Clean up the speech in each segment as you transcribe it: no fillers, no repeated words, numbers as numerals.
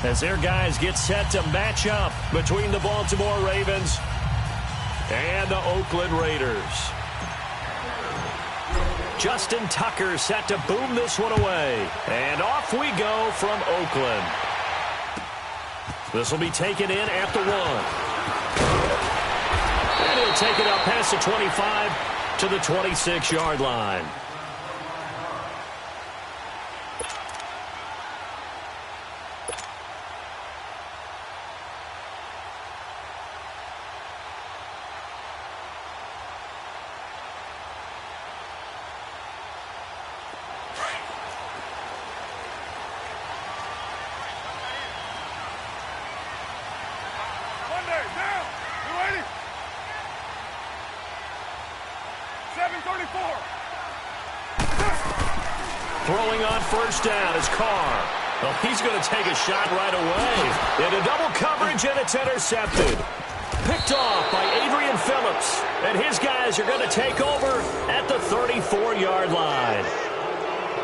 as their guys get set to match up between the Baltimore Ravens and the Oakland Raiders. Justin Tucker set to boom this one away. And off we go from Oakland. This will be taken in at the 1. And he'll take it up past the 25 to the 26-yard line. Throwing on first down is Carr. Well, he's going to take a shot right away. Into double coverage, and it's intercepted. Picked off by Adrian Phillips. And his guys are going to take over at the 34-yard line.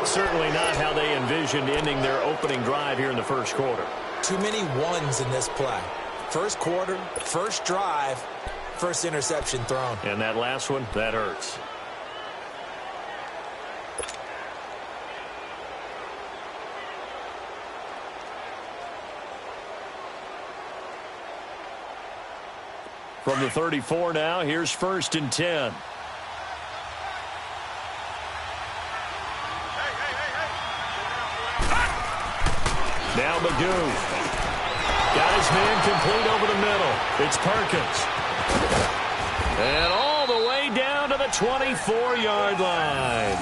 Certainly not how they envisioned ending their opening drive here in the first quarter. Too many ones in this play. First quarter, first drive, first interception thrown. And that last one, that hurts. From the 34 now, here's 1st and 10. Now Magoo. Got his man complete over the middle. It's Perkins. And all the way down to the 24-yard line.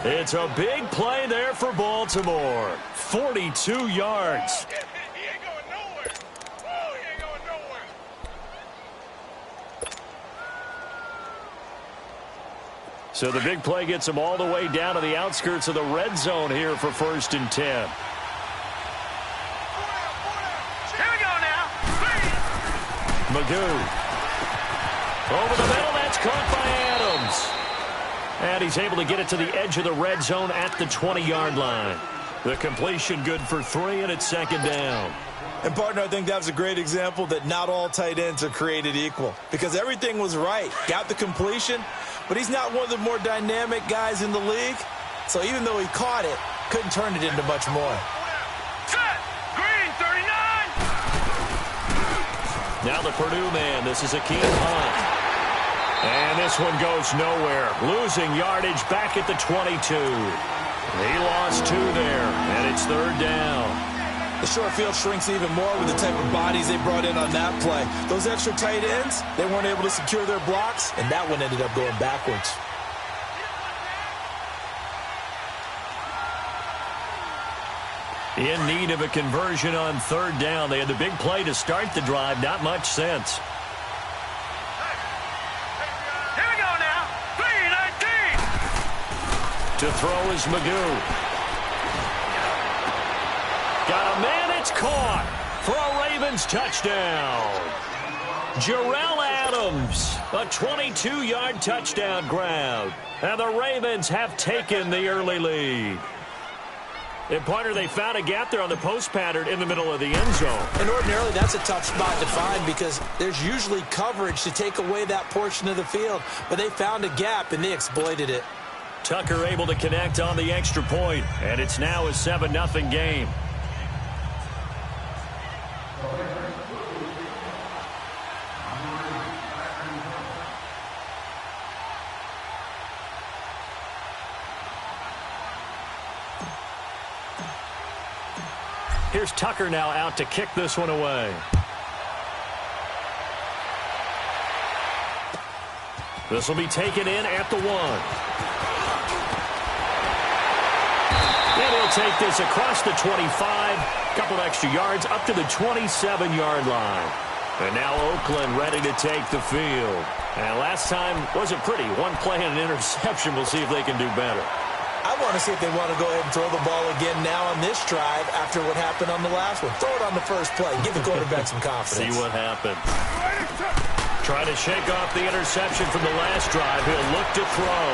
It's a big play there for Baltimore. 42 yards. So the big play gets him all the way down to the outskirts of the red zone here for 1st and 10. Here we go now. Magoo. Over the middle, that's caught by Adams. And he's able to get it to the edge of the red zone at the 20-yard line. The completion good for 3, and it's 2nd down. And, partner, I think that was a great example that not all tight ends are created equal. Because everything was right. Got the completion, but he's not one of the more dynamic guys in the league. So even though he caught it, couldn't turn it into much more. Set. Green, 39. Now the Purdue man. This is a key punt. And this one goes nowhere. Losing yardage back at the 22. He lost 2 there, and it's 3rd down. The short field shrinks even more with the type of bodies they brought in on that play. Those extra tight ends, they weren't able to secure their blocks, and that one ended up going backwards. In need of a conversion on 3rd down. They had the big play to start the drive. Not much sense. Here we go now. 3-19. To throw is Magoo. Got a man, it's caught for a Ravens touchdown. Jarrell Adams, a 22-yard touchdown grab. And the Ravens have taken the early lead. And, partner, they found a gap there on the post pattern in the middle of the end zone. And ordinarily, that's a tough spot to find because there's usually coverage to take away that portion of the field. But they found a gap, and they exploited it. Tucker able to connect on the extra point, and it's now a 7-0 game. Here's Tucker now out to kick this one away. This will be taken in at the 1. And he'll take this across the 25. A couple extra yards up to the 27-yard line. And now Oakland ready to take the field. And last time wasn't pretty. One play and an interception. We'll see if they can do better. I want to see if they want to go ahead and throw the ball again now on this drive after what happened on the last one. Throw it on the first play. Give the quarterback some confidence. See what happens. Trying to shake off the interception from the last drive. He'll look to throw.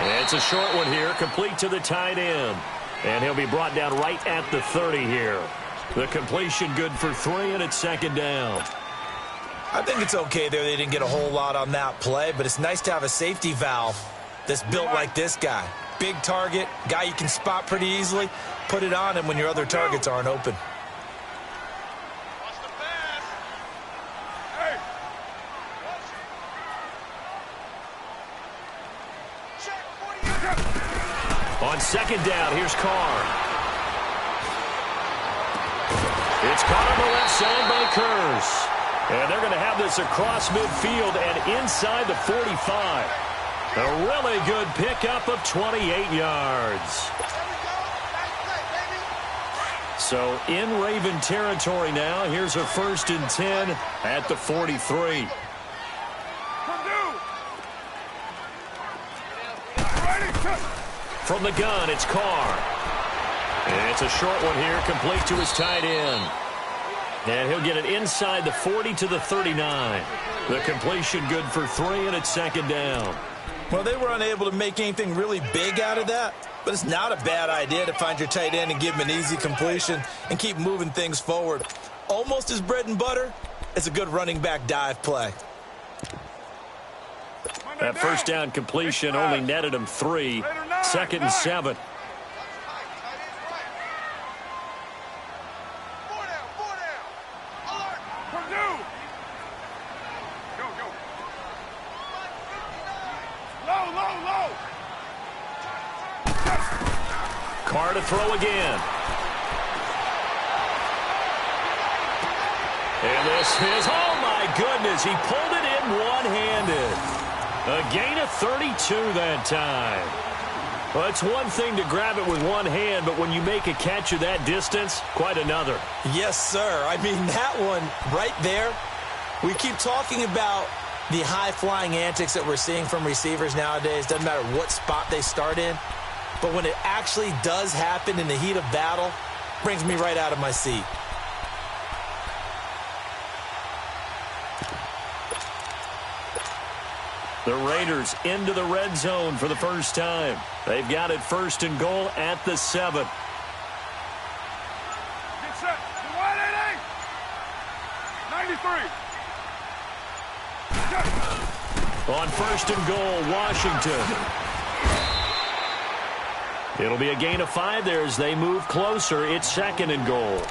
And it's a short one here, complete to the tight end. And he'll be brought down right at the 30 here. The completion good for 3, and it's second down. I think it's okay there. They didn't get a whole lot on that play, but it's nice to have a safety valve that's built like this guy. Big target, guy you can spot pretty easily. Put it on him when your other targets aren't open. On second down, here's Carr. It's caught on the left side by Kurz. And they're going to have this across midfield and inside the 45. A really good pickup of 28 yards. So in Raven territory now. Here's a 1st and 10 at the 43. From the gun, it's Carr. And it's a short one here, complete to his tight end. And he'll get it inside the 40 to the 39. The completion good for 3, and it's second down. Well, they were unable to make anything really big out of that, but it's not a bad idea to find your tight end and give him an easy completion and keep moving things forward. Almost his bread and butter. It's a good running back dive play. That first down completion only netted him 3. 2nd and 7. Carr to throw again. And this is, oh my goodness, he pulled it in one-handed. A gain of 32 that time. Well, it's one thing to grab it with one hand, but when you make a catch of that distance, quite another. Yes, sir. I mean, that one right there, we keep talking about the high-flying antics that we're seeing from receivers nowadays. Doesn't matter what spot they start in. But when it actually does happen in the heat of battle, brings me right out of my seat. The Raiders into the red zone for the first time. They've got it 1st and goal at the 7. Get set. 93. On 1st and goal, Washington. It'll be a gain of 5 there as they move closer. It's 2nd and goal.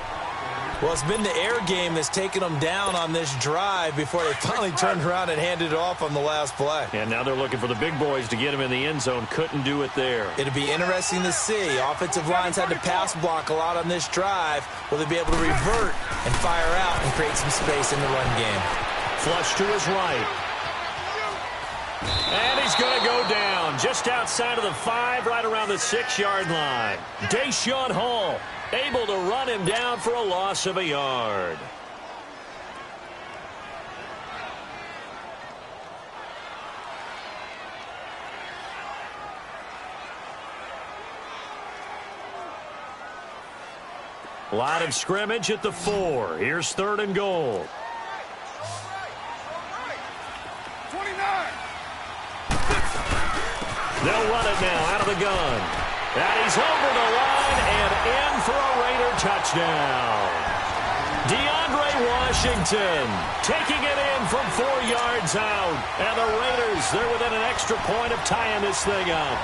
Well, it's been the air game that's taken them down on this drive before they finally turned around and handed it off on the last play. And now they're looking for the big boys to get him in the end zone. Couldn't do it there. It'll be interesting to see. Offensive lines had to pass block a lot on this drive. Will they be able to revert and fire out and create some space in the run game? Flush to his right. And he's going to go down just outside of the 5, right around the 6-yard line. Deshaun Hall able to run him down for a loss of a yard. Line of scrimmage at the 4. Here's 3rd and goal. 29. They'll run it now out of the gun. And he's over the line and in for a Raider touchdown. DeAndre Washington taking it in from 4 yards out. And the Raiders, they're within an extra point of tying this thing up.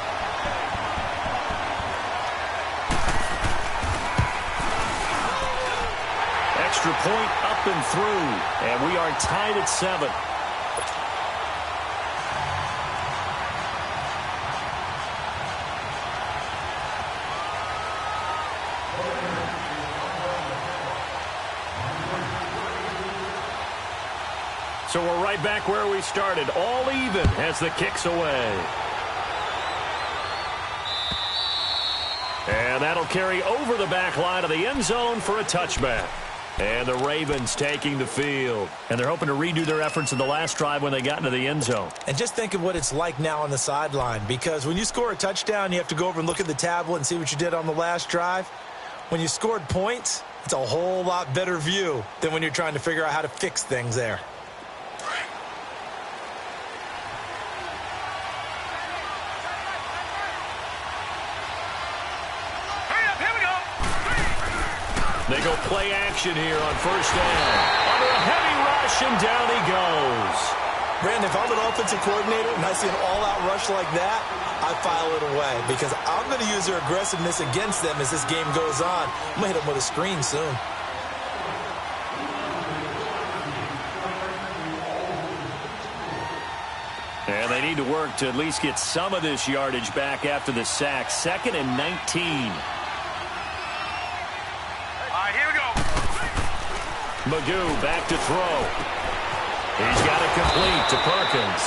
Extra point up and through. And we are tied at 7. So we're right back where we started, all even as the kick's away. And that'll carry over the back line of the end zone for a touchback. And the Ravens taking the field. And they're hoping to redo their efforts in the last drive when they got into the end zone. And just think of what it's like now on the sideline, because when you score a touchdown, you have to go over and look at the tablet and see what you did on the last drive. When you scored points, it's a whole lot better view than when you're trying to figure out how to fix things there. They go go play action here on first down. Under a heavy rush, and down he goes. Brandon, if I'm an offensive coordinator and I see an all-out rush like that, I file it away because I'm going to use their aggressiveness against them as this game goes on. I'm going to hit them with a screen soon. And they need to work to at least get some of this yardage back after the sack. 2nd and 19. All right, here we go. Magoo back to throw. He's got it complete to Perkins.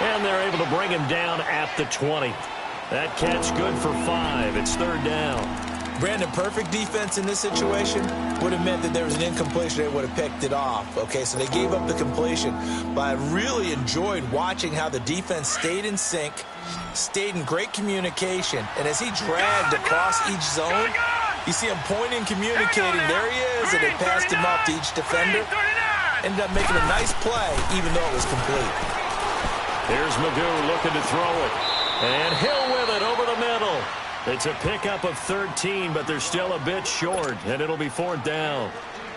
And they're able to bring him down at the 20. That catch good for 5. It's 3rd down. Brandon, perfect defense in this situation would have meant that there was an incompletion. They would have picked it off. Okay, so they gave up the completion. But I really enjoyed watching how the defense stayed in sync, stayed in great communication. And as he dragged across each zone, you see him pointing, communicating. There he is, and they passed him off to each defender. Ended up making a nice play, even though it was complete. Here's Magoo looking to throw it. And Hill with it over the middle. It's a pickup of 13, but they're still a bit short, and it'll be 4th down.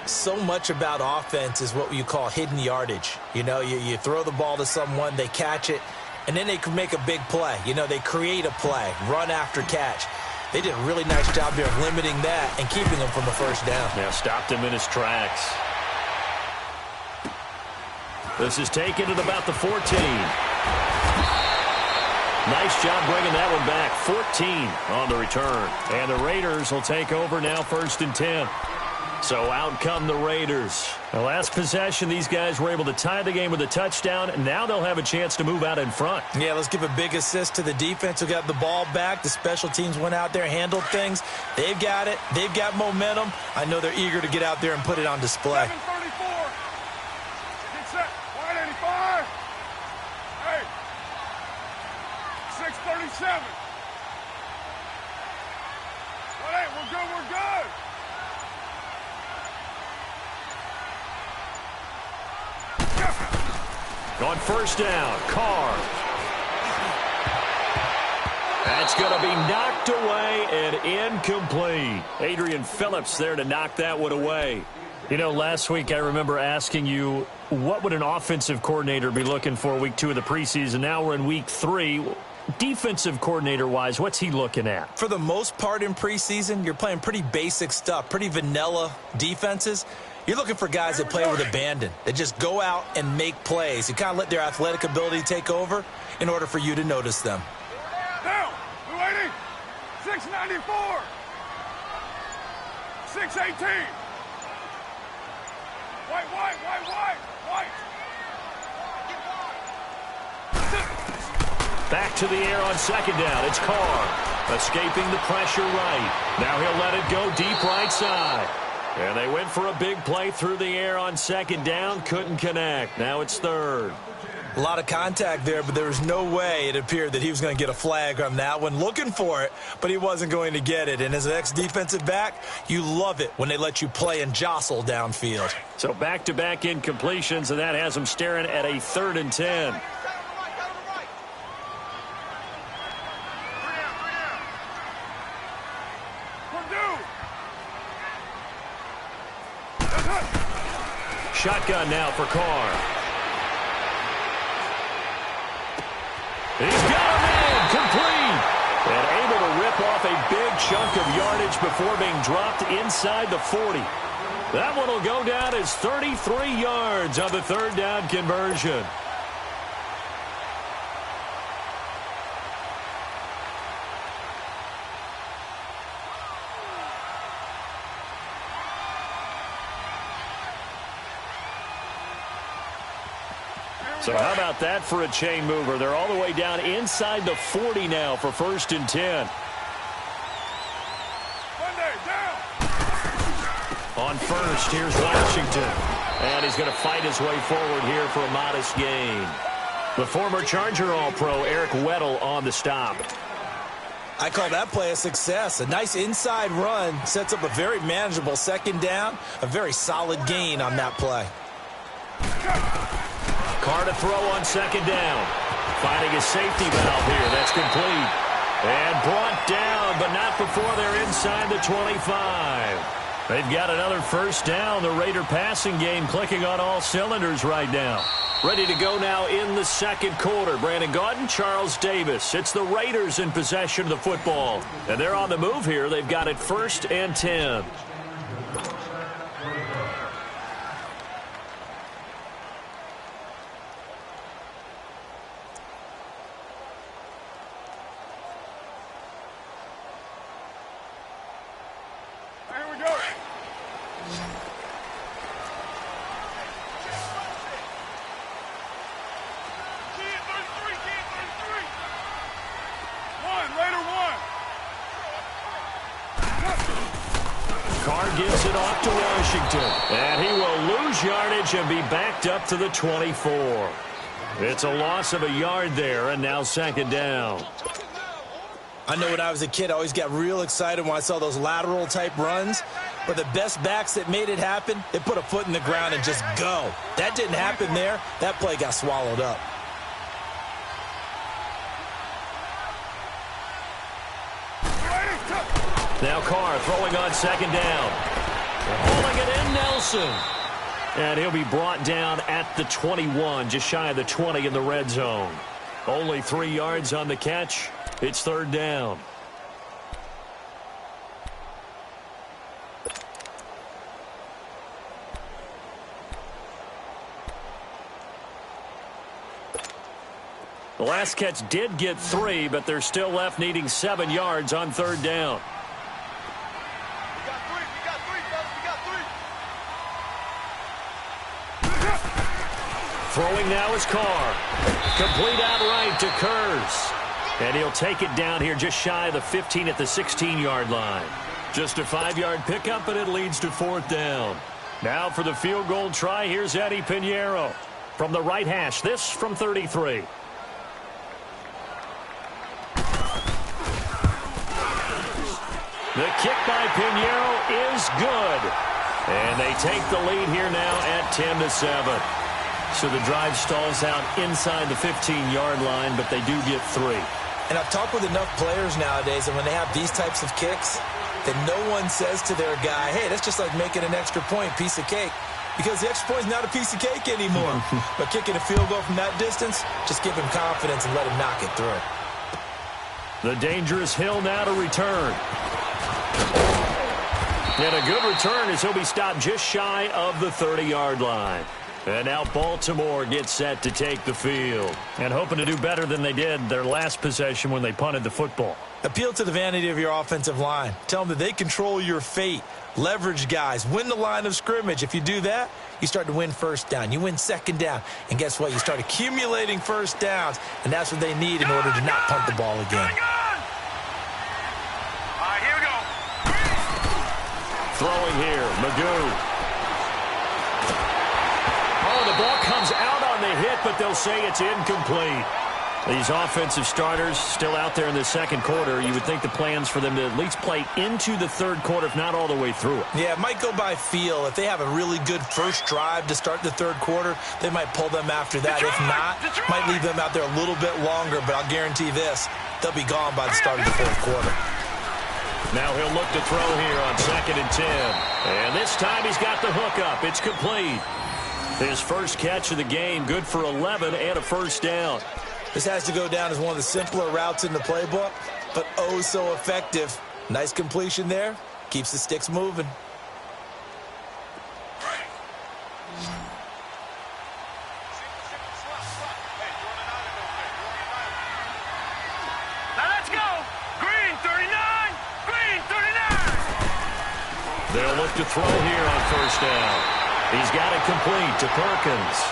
So much about offense is what you call hidden yardage. You know, you throw the ball to someone, they catch it, and then they can make a big play. You know, they create a play, run after catch. They did a really nice job here of limiting that and keeping him from a first down. Yeah, stopped him in his tracks. This is taken at about the 14. Nice job bringing that one back. 14 on the return. And the Raiders will take over now 1st and 10. So out come the Raiders. The last possession, these guys were able to tie the game with a touchdown, and now they'll have a chance to move out in front. Yeah, let's give a big assist to the defense who got the ball back. The special teams went out there, handled things. They've got it. They've got momentum. I know they're eager to get out there and put it on display. 734. Get set. 185. Hey. 637. 18. We're good. We're good. On first down, Carr. That's going to be knocked away and incomplete. Adrian Phillips there to knock that one away. You know, last week I remember asking you, what would an offensive coordinator be looking for week 2 of the preseason? Now we're in week 3. Defensive coordinator-wise, what's he looking at? For the most part in preseason, you're playing pretty basic stuff, pretty vanilla defenses. You're looking for guys that play with abandon, that just go out and make plays. You kind of let their athletic ability take over in order for you to notice them. Down. 280. 694. 618. White. Back to the air on second down. It's Carr. Escaping the pressure right. Now he'll let it go deep right side. And they went for a big play through the air on second down. Couldn't connect. Now it's 3rd. A lot of contact there, but there was no way it appeared that he was going to get a flag on that one. Looking for it, but he wasn't going to get it. And as an ex-defensive back, you love it when they let you play and jostle downfield. So back-to-back incompletions, and that has them staring at a 3rd and 10. Shotgun now for Carr. He's got a man complete. And able to rip off a big chunk of yardage before being dropped inside the 40. That one will go down as 33 yards on the 3rd down conversion. So how about that for a chain mover? They're all the way down inside the 40 now for 1st and 10. On first, here's Washington. And he's going to fight his way forward here for a modest gain. The former Charger All-Pro Eric Weddle on the stop. I call that play a success. A nice inside run sets up a very manageable 2nd down. A very solid gain on that play. Carr to throw on 2nd down. Finding a safety valve here. That's complete. And brought down, but not before they're inside the 25. They've got another first down. The Raider passing game clicking on all cylinders right now. Ready to go now in the second quarter. Brandon Gaudin, Charles Davis. It's the Raiders in possession of the football. And they're on the move here. They've got it 1st and 10. Gives it off to Washington. And he will lose yardage and be backed up to the 24. It's a loss of a yard there, and now 2nd down. I know when I was a kid, I always got real excited when I saw those lateral-type runs. But the best backs that made it happen, they put a foot in the ground and just go. That didn't happen there. That play got swallowed up. Now Carr throwing on 2nd down. Hauling it in, Nelson. And he'll be brought down at the 21, just shy of the 20 in the red zone. Only 3 yards on the catch. It's 3rd down. The last catch did get 3, but they're still left needing 7 yards on 3rd down. Throwing now is Carr. Complete outright to Kurz. And he'll take it down here just shy of the 15 at the 16-yard line. Just a 5-yard pickup, and it leads to 4th down. Now for the field goal try, here's Eddie Pinheiro. From the right hash, this from 33. The kick by Pinheiro is good. And they take the lead here now at 10-7. So the drive stalls out inside the 15-yard line, but they do get 3. And I've talked with enough players nowadays, and when they have these types of kicks, that no one says to their guy, hey, that's just like making an extra point, piece of cake. Because the extra point is not a piece of cake anymore. But kicking a field goal from that distance, just give him confidence and let him knock it through. The dangerous Hill now to return. And a good return as he'll be stopped just shy of the 30-yard line. And now Baltimore gets set to take the field. And hoping to do better than they did their last possession when they punted the football. Appeal to the vanity of your offensive line. Tell them that they control your fate. Leverage guys. Win the line of scrimmage. If you do that, you start to win 1st down. You win 2nd down. And guess what? You start accumulating 1st downs. And that's what they need in order to not punt the ball again. All right, here we go. Throwing here, Magoo. The ball comes out on the hit, but they'll say it's incomplete. These offensive starters still out there in the 2nd quarter. You would think the plans for them to at least play into the 3rd quarter, if not all the way through it. Yeah, it might go by feel. If they have a really good first drive to start the 3rd quarter, they might pull them after that. If not, might leave them out there a little bit longer, but I'll guarantee this, they'll be gone by the start of the 4th quarter. Now he'll look to throw here on 2nd and 10. And this time he's got the hook up. It's complete. His first catch of the game, good for 11 and a 1st down. This has to go down as one of the simpler routes in the playbook, but oh so effective. Nice completion there. Keeps the sticks moving. Now let's go. Green 39. Green 39. They'll look to throw here on 1st down. He's got it complete to Perkins.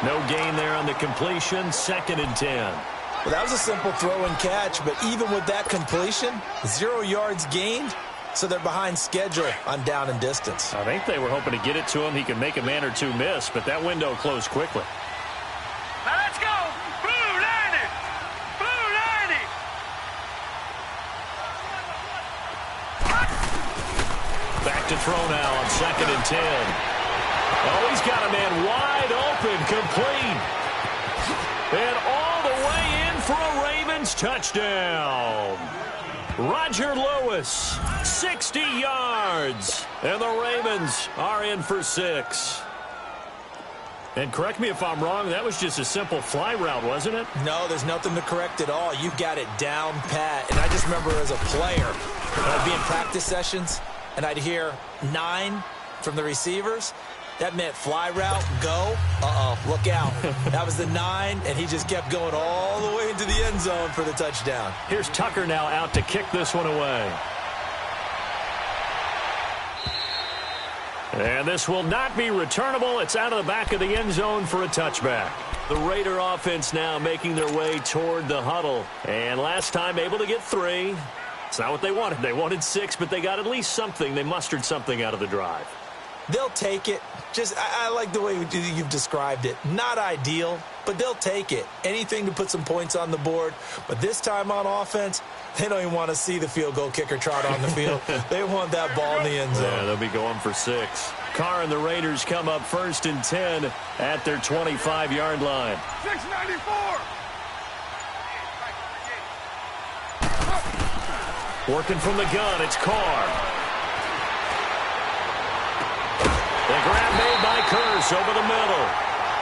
No gain there on the completion. 2nd and 10. Well, that was a simple throw and catch, but even with that completion, 0 yards gained, so they're behind schedule on down and distance. I think they were hoping to get it to him. He could make a man or two miss, but that window closed quickly. Now let's go. Blue 90. Blue 90. Back to throw now on 2nd and 10. Oh, he's got a man wide open, complete. And all the way in for a Ravens touchdown. Roger Lewis, 60 yards. And the Ravens are in for 6. And correct me if I'm wrong, that was just a simple fly route, wasn't it? No, there's nothing to correct at all. You got it down pat. And I just remember as a player, when I'd be in practice sessions, and I'd hear 9 from the receivers. That meant fly route, go. Look out. That was the 9, and he just kept going all the way into the end zone for the touchdown. Here's Tucker now out to kick this one away. And this will not be returnable. It's out of the back of the end zone for a touchback. The Raider offense now making their way toward the huddle. And last time able to get 3. It's not what they wanted. They wanted 6, but they got at least something. They mustered something out of the drive. They'll take it. I like the way you've described it. Not ideal, but they'll take it. Anything to put some points on the board. But this time on offense, they don't even want to see the field goal kicker trot on the field. They want that ball in the end zone. Yeah, they'll be going for 6. Carr and the Raiders come up 1st and 10 at their 25-yard line. 694. Working from the gun, it's Carr. The grab made by Curse over the middle.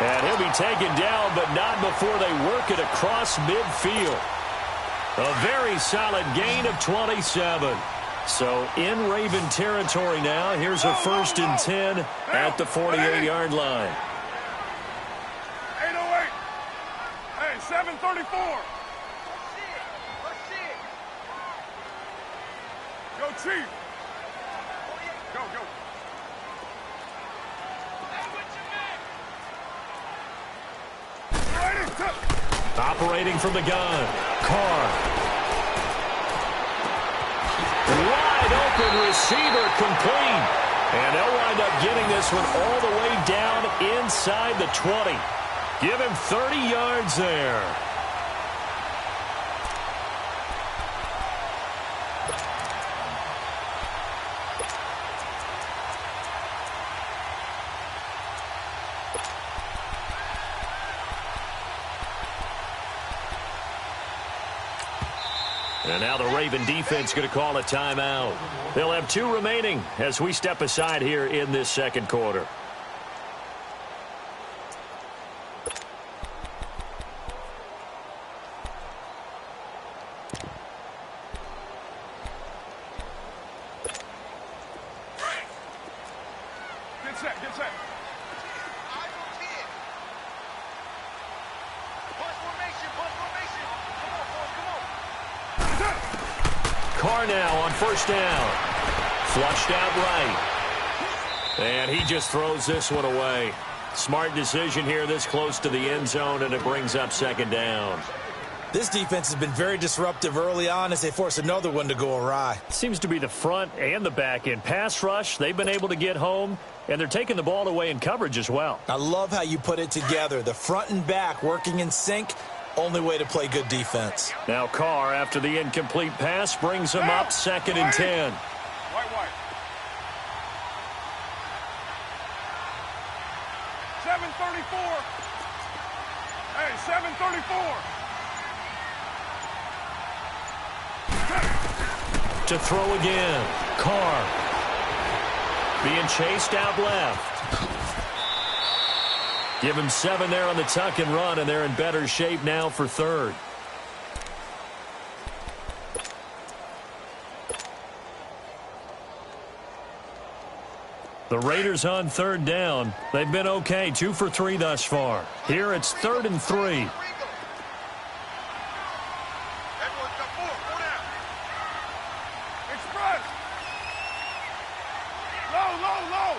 And he'll be taken down, but not before they work it across midfield. A very solid gain of 27. So in Raven territory now. Here's a 1st and 10 at the 48-yard line. 808. Hey, 734. Go, Chief. Go. Operating from the gun, Carr. Wide open receiver complete. And they'll wind up getting this one all the way down inside the 20. Give him 30 yards there. And now the Raven defense going to call a timeout. They'll have 2 remaining as we step aside here in this second quarter. Get set. Carr now on 1st down. Flushed out right. And he just throws this one away. Smart decision here this close to the end zone, and it brings up 2nd down. This defense has been very disruptive early on as they force another one to go awry. Seems to be the front and the back end. Pass rush, they've been able to get home, and they're taking the ball away in coverage as well. I love how you put it together. The front and back working in sync. Only way to play good defense. Now Carr, after the incomplete pass, brings him up 2nd and 10. White. 734. Hey, 734. To throw again. Carr. Being chased out left. Give him 7 there on the tuck and run, and they're in better shape now for 3rd. The Raiders on 3rd down. They've been okay, 2 for 3 thus far. Here it's 3rd and 3. Express. Low.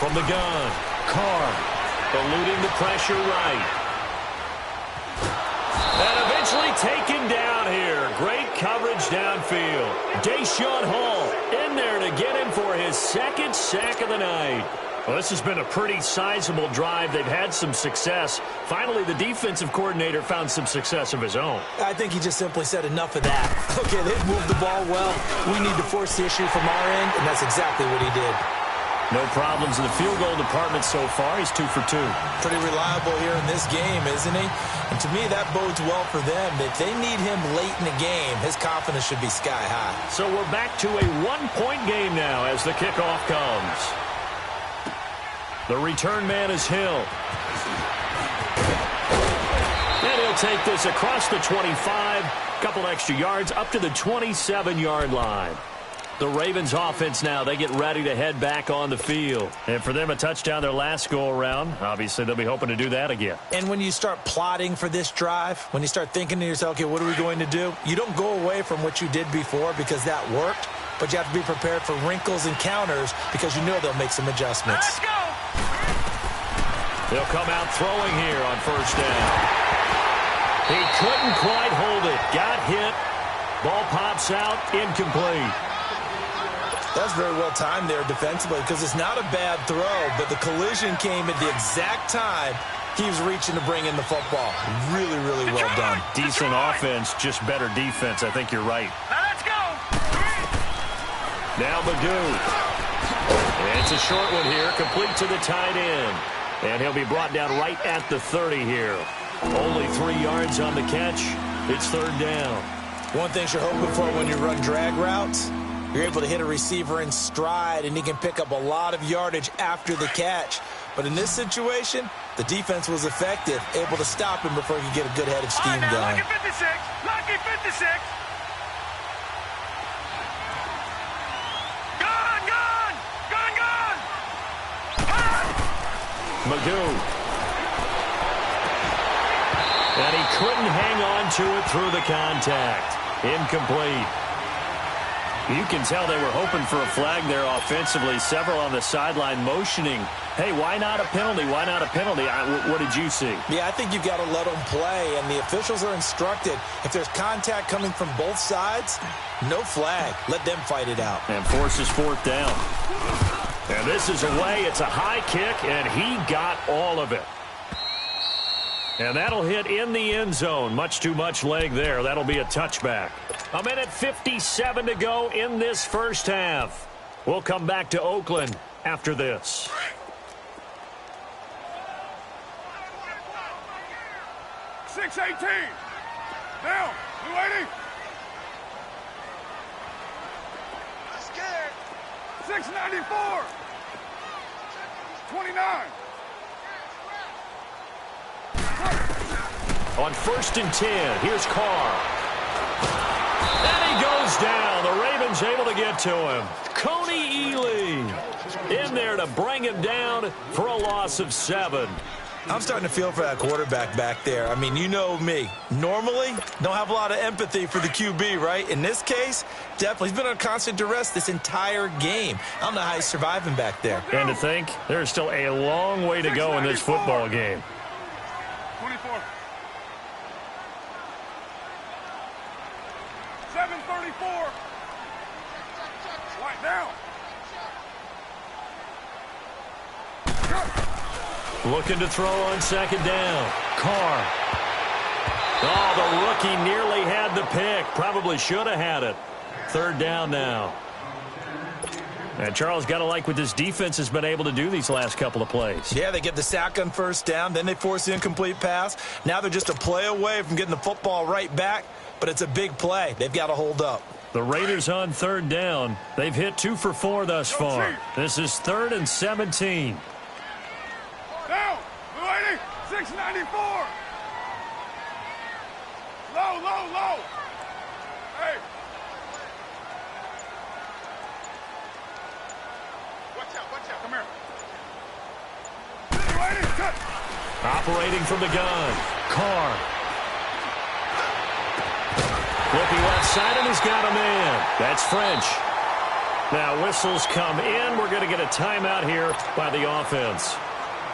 From the gun, Carr eluding the pressure right. And eventually taken down here. Great coverage downfield. Deshaun Hall in there to get him for his 2nd sack of the night. Well, this has been a pretty sizable drive. They've had some success. Finally, the defensive coordinator found some success of his own. I think he just simply said enough of that. Okay, they've moved the ball well. We need to force the issue from our end, and that's exactly what he did. No problems in the field goal department so far. He's 2 for 2. Pretty reliable here in this game, isn't he? And to me, that bodes well for them. If they need him late in the game, his confidence should be sky high. So we're back to a one-point game now as the kickoff comes. The return man is Hill. And he'll take this across the 25. Couple extra yards up to the 27-yard line. The Ravens offense now, they get ready to head back on the field. And for them, a touchdown their last go-around. Obviously, they'll be hoping to do that again. And when you start plotting for this drive, when you start thinking to yourself, okay, what are we going to do? You don't go away from what you did before because that worked, but you have to be prepared for wrinkles and counters because you know they'll make some adjustments. Let's go! They'll come out throwing here on first down. He couldn't quite hold it. Got hit. Ball pops out. Incomplete. That's very well timed there defensively because it's not a bad throw, but the collision came at the exact time he was reaching to bring in the football. Really, really well done. Decent offense, just better defense. I think you're right. Now let's go! Now Magoo. And it's a short one here, complete to the tight end. And he'll be brought down right at the 30 here. Only 3 yards on the catch. It's third down. One thing you're hoping for when you run drag routes, you're able to hit a receiver in stride, and he can pick up a lot of yardage after the catch. But in this situation, the defense was effective, able to stop him before he could get a good head of steam All right, now, going. Lucky 56. Lucky 56. Gone, gone. Gone, gone. Magoo. And he couldn't hang on to it through the contact. Incomplete. You can tell they were hoping for a flag there offensively. Several on the sideline motioning. Hey, why not a penalty? Why not a penalty? What did you see? Yeah, I think you've got to let them play, and the officials are instructed. If there's contact coming from both sides, no flag. Let them fight it out. And forces fourth down. And this is away. It's a high kick, and he got all of it. And that'll hit in the end zone. Much too much leg there. That'll be a touchback. 1:57 to go in this first half. We'll come back to Oakland after this. $6.18. Down. 280. Let's get it. $6.94. 29. On 1st and 10, here's Carr. And he goes down. The Ravens able to get to him. Coney Ely in there to bring him down for a loss of 7. I'm starting to feel for that quarterback back there. I mean, you know me. Normally, don't have a lot of empathy for the QB, right? In this case, definitely. He's been under constant duress this entire game. I don't know how he's surviving back there. And to think, there's still a long way to go in this football game. 24. 7:34. Right down. Looking to throw on second down. Carr. Oh, the rookie nearly had the pick. Probably should have had it. Third down now. And Charles, got to like what this defense has been able to do these last couple of plays. Yeah, they get the sack on first down, then they force the incomplete pass. Now they're just a play away from getting the football right back, but it's a big play. They've got to hold up. The Raiders on third down. They've hit 2 for 4 thus far. This is 3rd and 17. Down. 280. 694. Low, low, low. Hey. Watch out, watch out. Come here. 280. Cut. Operating from the gun. Carr. Looking left side, and he's got a man. That's French. Now whistles come in. We're going to get a timeout here by the offense,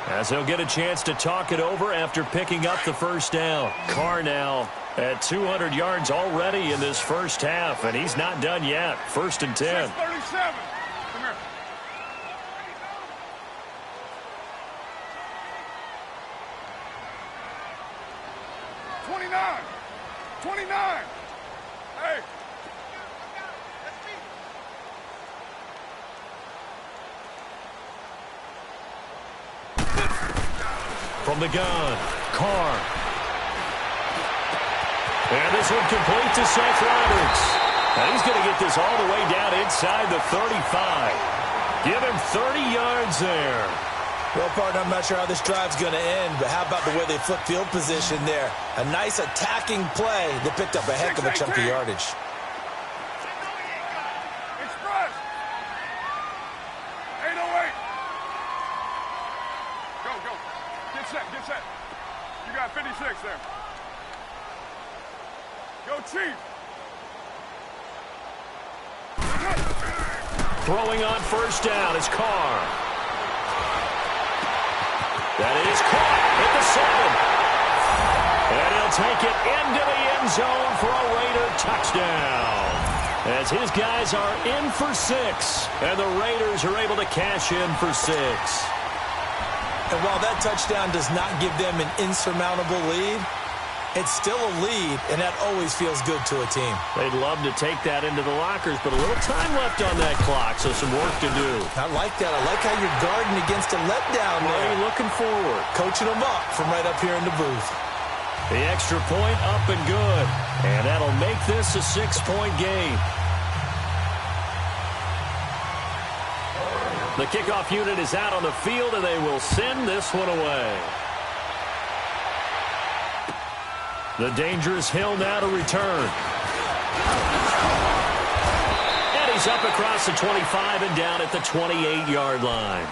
as they'll get a chance to talk it over after picking up the first down. Carr now at 200 yards already in this first half, and he's not done yet. 1st and 10. 637. Come here. $29. 29. Hey. From the gun, Carr. And this one complete to Seth Roberts. And he's going to get this all the way down inside the 35. Give him 30 yards there. Well, partner, I'm not sure how this drive's going to end, but how about the way they flip field position there? A nice attacking play that picked up a heck of a chunk of yardage. Express. 808. Go, go. Get set, get set. You got 56 there. Go, Chief. Throwing on first down is Carr. That is caught at the 7. And he'll take it into the end zone for a Raider touchdown. As his guys are in for 6. And the Raiders are able to cash in for 6. And while that touchdown does not give them an insurmountable lead, it's still a lead, and that always feels good to a team. They'd love to take that into the lockers, but a little time left on that clock, so some work to do. I like that. I like how you're guarding against a letdown there. Really looking forward. Coaching them up from right up here in the booth. The extra point up and good, and that'll make this a 6-point game. The kickoff unit is out on the field, and they will send this one away. The dangerous Hill now to return. And he's up across the 25 and down at the 28-yard line.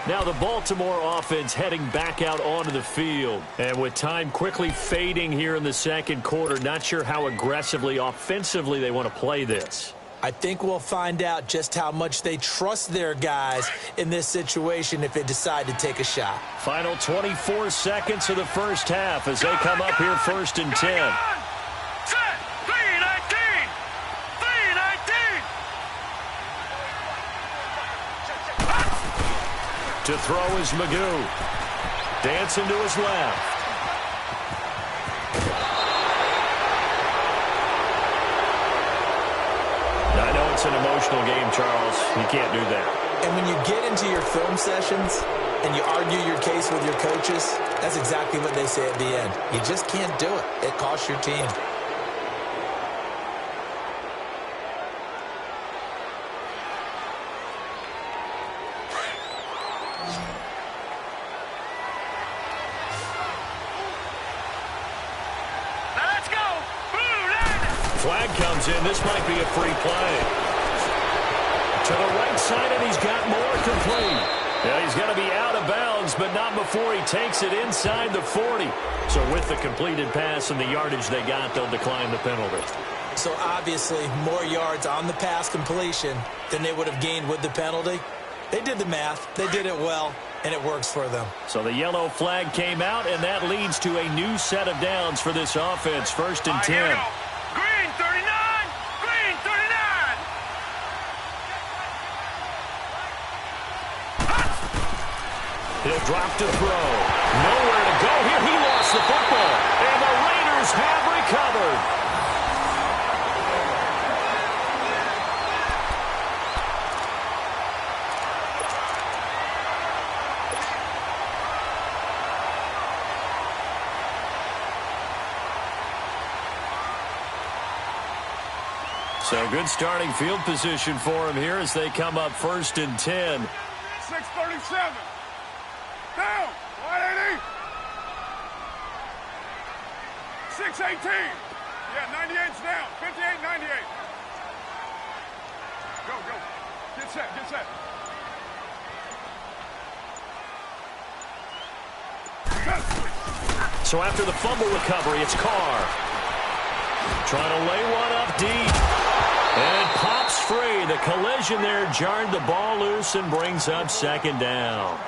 Now the Baltimore offense heading back out onto the field. And with time quickly fading here in the second quarter, not sure how aggressively, offensively they want to play this. I think we'll find out just how much they trust their guys in this situation if they decide to take a shot. Final 24 seconds of the first half as they come up here first and 10. Set. 319. 319. To throw is Magoo. Dancing to his left. I know it's an emotional game, Charles. You can't do that. And when you get into your film sessions and you argue your case with your coaches, that's exactly what they say at the end. You just can't do it. It costs your team. Let's go. Blue line. Flag comes in. This might be a free play. To the right side, and he's got more complete. Yeah, he's going to be out of bounds, but not before he takes it inside the 40. So with the completed pass and the yardage they got, they'll decline the penalty. So obviously more yards on the pass completion than they would have gained with the penalty. They did the math. They did it well, and it works for them. So the yellow flag came out, and that leads to a new set of downs for this offense. First and 10. Here we go. Green 39. Green 39. He'll drop to throw. Nowhere to go here. He lost the football. And the Raiders have recovered. So good starting field position for him here as they come up first and 10. 637. Down. 180. 618. Yeah, 98's down. 58, 98. Go, go. Get set, get set. So after the fumble recovery, it's Carr. Trying to lay one up deep. And it pops free. The collision there jarred the ball loose and brings up second down.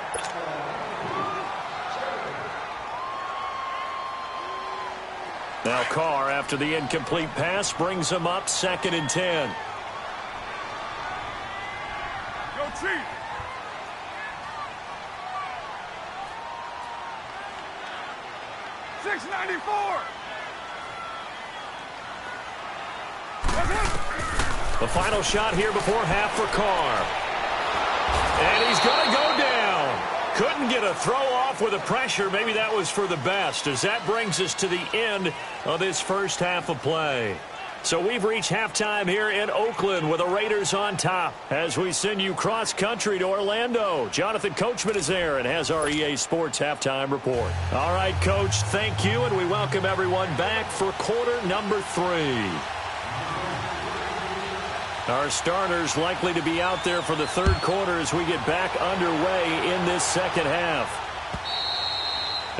Now Carr, after the incomplete pass, brings him up second and 10. Go, Chief. $694. The final shot here before half for Carr. And he's going to go down. Couldn't get a throw off with the pressure. Maybe that was for the best, as that brings us to the end of this first half of play. So we've reached halftime here in Oakland with the Raiders on top as we send you cross-country to Orlando. Jonathan Coachman is there and has our EA Sports halftime report. All right, Coach, thank you, and we welcome everyone back for quarter number 3. Our starters likely to be out there for the third quarter as we get back underway in this second half.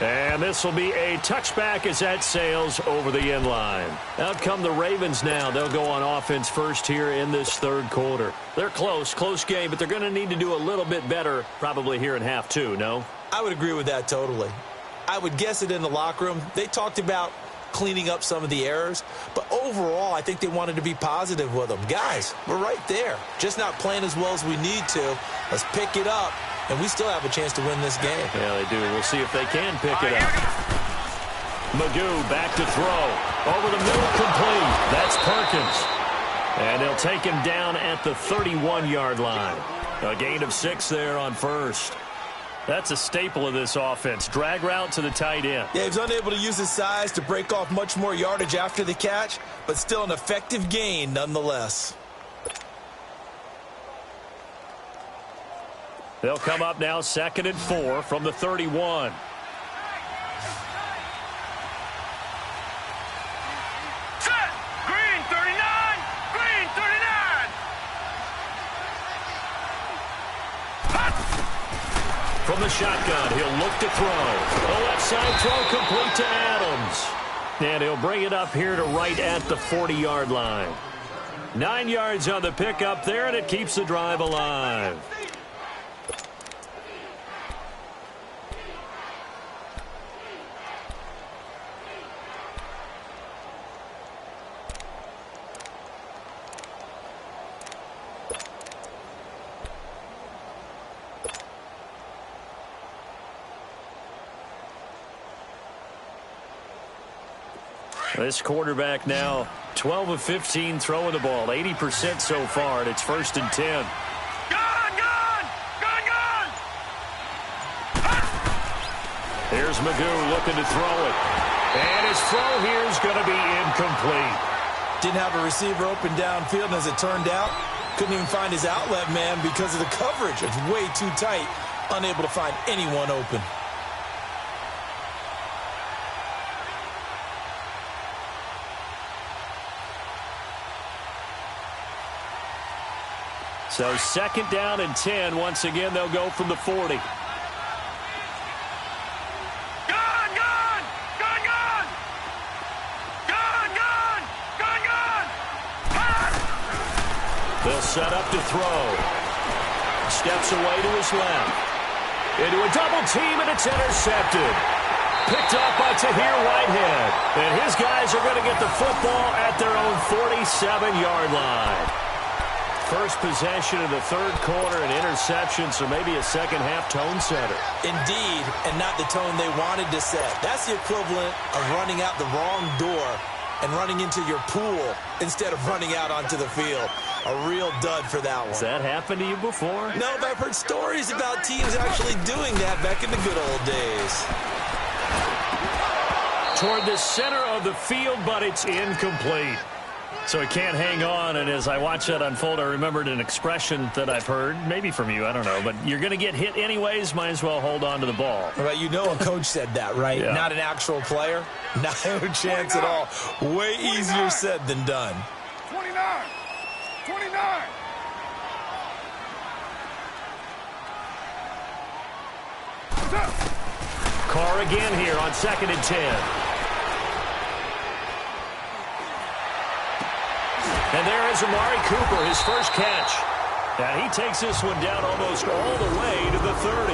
And this will be a touchback as that sails over the end line. Out come the Ravens now. They'll go on offense first here in this third quarter. They're close game, but they're going to need to do a little bit better probably here in half 2, no? I would agree with that totally. I would guess it in the locker room. They talked about cleaning up some of the errors, but overall, I think they wanted to be positive with them. Guys, we're right there. Just not playing as well as we need to. Let's pick it up. And we still have a chance to win this game. Yeah, they do. We'll see if they can pick it up. Magoo back to throw. Over the middle, complete. That's Perkins. And they'll take him down at the 31-yard line. A gain of 6 there on first. That's a staple of this offense. Drag route to the tight end. Yeah, he was unable to use his size to break off much more yardage after the catch, but still an effective gain nonetheless. They'll come up now 2nd and 4 from the 31. Set! Green 39! Green 39! From the shotgun, he'll look to throw. The left side throw complete to Adams. And he'll bring it up here to right at the 40-yard line. 9 yards on the pickup there, and it keeps the drive alive. This quarterback now 12 of 15 throwing the ball, 80% so far, and it's 1st and 10. Gone! Here's Magoo looking to throw it. And his throw here is going to be incomplete. Didn't have a receiver open downfield, and as it turned out, couldn't even find his outlet man because of the coverage. It's way too tight, unable to find anyone open. So 2nd down and 10. Once again, they'll go from the 40. Gone! They'll set up to throw. Steps away to his left. Into a double team, and it's intercepted. Picked off by Tahir Whitehead. And his guys are going to get the football at their own 47-yard line. First possession of the third quarter, an interception, so maybe a second-half tone setter. Indeed, and not the tone they wanted to set. That's the equivalent of running out the wrong door and running into your pool instead of running out onto the field. A real dud for that one. Has that happened to you before? No, but I've heard stories about teams actually doing that back in the good old days. Toward the center of the field, but it's incomplete. So he can't hang on, and as I watch that unfold, I remembered an expression that I've heard, maybe from you, I don't know, but you're going to get hit anyways, might as well hold on to the ball. Well, you know a coach said that, right? Yeah. Not an actual player? No chance at all. Way easier said than done. 29! Carr again here on 2nd and 10. And there is Amari Cooper, his first catch. And he takes this one down almost all the way to the 30.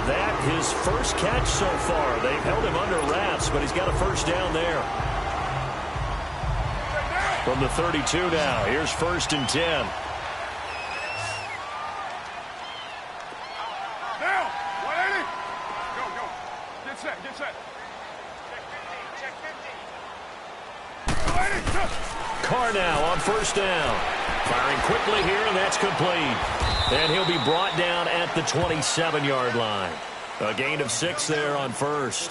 That his first catch so far. They've held him under wraps, but he's got a first down there. From the 32 now, here's 1st and 10. Down! 180! Go. Get set. Check 50. Carr now on 1st down. Firing quickly here, and that's complete. And he'll be brought down at the 27-yard line. A gain of 6 there on first.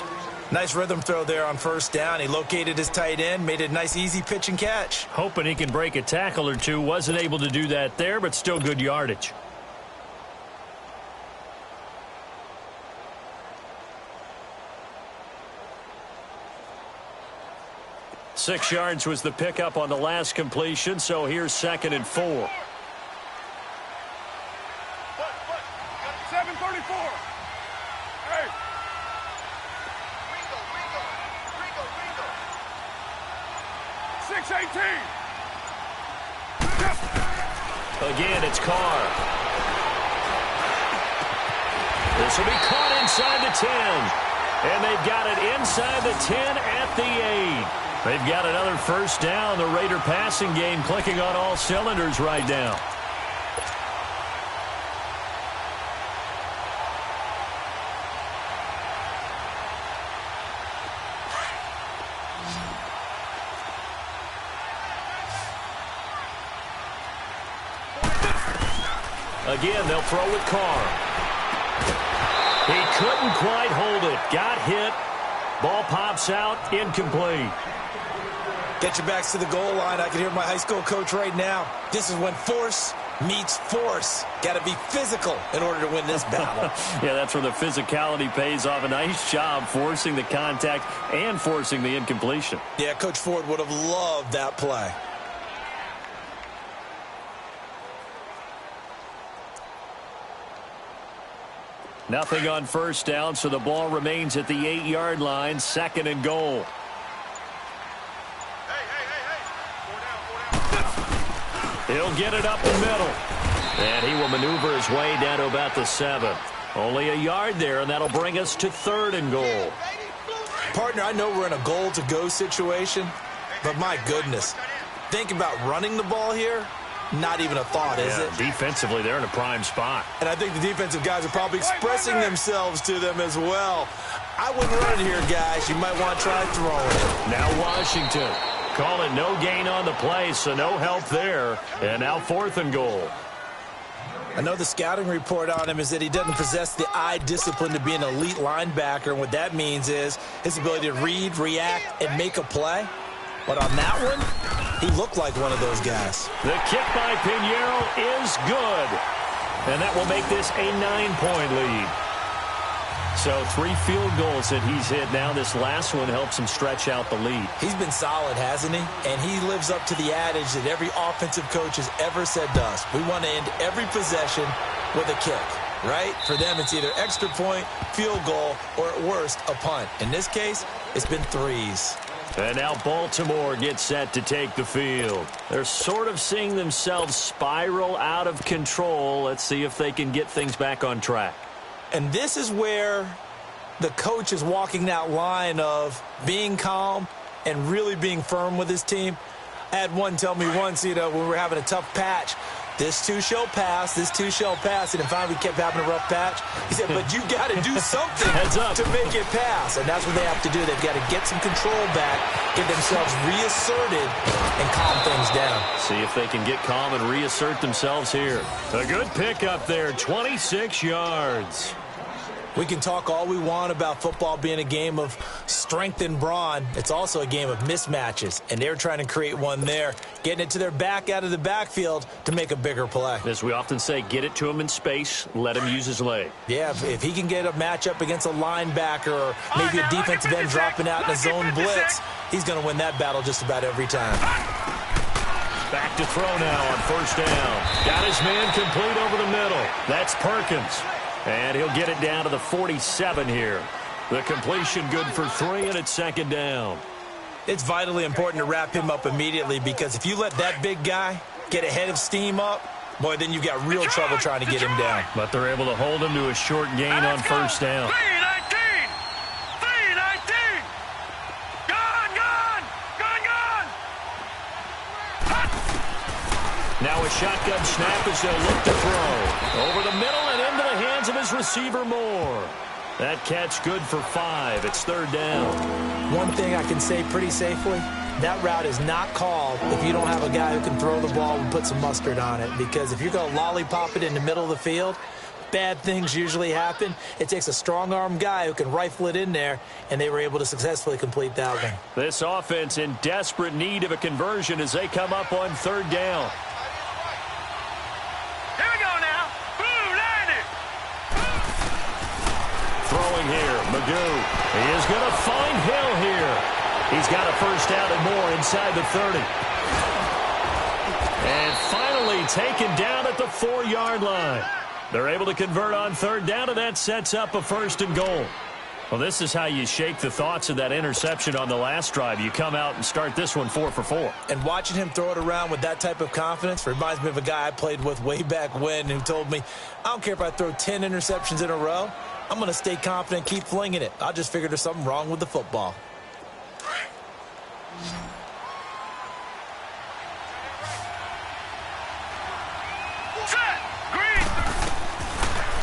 Nice rhythm throw there on first down. He located his tight end, made a nice easy pitch and catch. Hoping he can break a tackle or two. Wasn't able to do that there, but still good yardage. Six yards was the pickup on the last completion, so here's 2nd and 4. 734. Hey. 618. Again, it's Carr. This will be caught inside the 10. And they've got it inside the 10 at the 8. They've got another first down. The Raider passing game clicking on all cylinders right now. Again, they'll throw with Carr. He couldn't quite hold it. Got hit. Ball pops out. Incomplete. Get your backs to the goal line. I can hear my high school coach right now. This is when force meets force. Got to be physical in order to win this battle. Yeah, that's where the physicality pays off. A nice job forcing the contact and forcing the incompletion. Yeah, Coach Ford would have loved that play. Nothing on first down, so the ball remains at the 8-yard line. 2nd and goal. He'll get it up the middle. And he will maneuver his way down to about the 7. Only a yard there, and that'll bring us to 3rd and goal. Partner, I know we're in a goal-to-go situation, but my goodness. Think about running the ball here. Not even a thought, is it? Defensively, they're in a prime spot. And I think the defensive guys are probably expressing themselves to them as well. I wouldn't run it here, guys. You might want to try throwing it. Now Washington. Call it no gain on the play, so no help there. And now 4th and goal. I know the scouting report on him is that he doesn't possess the eye discipline to be an elite linebacker. And what that means is his ability to read, react, and make a play. But on that one, he looked like one of those guys. The kick by Pinheiro is good. And that will make this a 9-point lead. So 3 field goals that he's hit now. This last one helps him stretch out the lead. He's been solid, hasn't he? And he lives up to the adage that every offensive coach has ever said to us. We want to end every possession with a kick, right? For them, it's either extra point, field goal, or at worst, a punt. In this case, it's been 3s. And now Baltimore gets set to take the field. They're sort of seeing themselves spiral out of control. Let's see if they can get things back on track. And this is where the coach is walking that line of being calm and really being firm with his team. I had one tell me once, when we were having a tough patch, this too shall pass, this too shall pass. And finally we kept having a rough patch. He said, but you got to do something to make it pass. And that's what they have to do. They've got to get some control back, get themselves reasserted, and calm things down. See if they can get calm and reassert themselves here. A good pickup there, 26 yards. We can talk all we want about football being a game of strength and brawn. It's also a game of mismatches, and they're trying to create one there, getting it to their back out of the backfield to make a bigger play. As we often say, get it to him in space, let him use his leg. Yeah, if he can get a matchup against a linebacker or maybe a defensive end dropping out in a zone blitz, he's going to win that battle just about every time. Back to throw now on first down. Got his man complete over the middle. That's Perkins. And he'll get it down to the 47 here. The completion good for 3, and it's 2nd down. It's vitally important to wrap him up immediately because if you let that big guy get a head of steam up, boy, then you've got real trouble trying to get him down. But they're able to hold him to a short gain on first down. 319. 319. Gone. Now a shotgun snap as they'll look to throw. Over the middle and into the hands of his receiver Moore. That catch good for 5. It's 3rd down. One thing I can say pretty safely, that route is not called if you don't have a guy who can throw the ball and put some mustard on it. Because if you're going to lollipop it in the middle of the field, bad things usually happen. It takes a strong-arm guy who can rifle it in there, and they were able to successfully complete that one. This offense in desperate need of a conversion as they come up on third down. Here we go now. Boo, landed. Throwing here, Magoo. He is going to find Hill here. He's got a first down and more inside the 30. And finally taken down at the 4-yard line. They're able to convert on third down, and that sets up a first and goal. Well, this is how you shake the thoughts of that interception on the last drive. You come out and start this one 4 for 4. And watching him throw it around with that type of confidence reminds me of a guy I played with way back when who told me, I don't care if I throw 10 interceptions in a row. I'm going to stay confident, keep flinging it. I just figured there's something wrong with the football.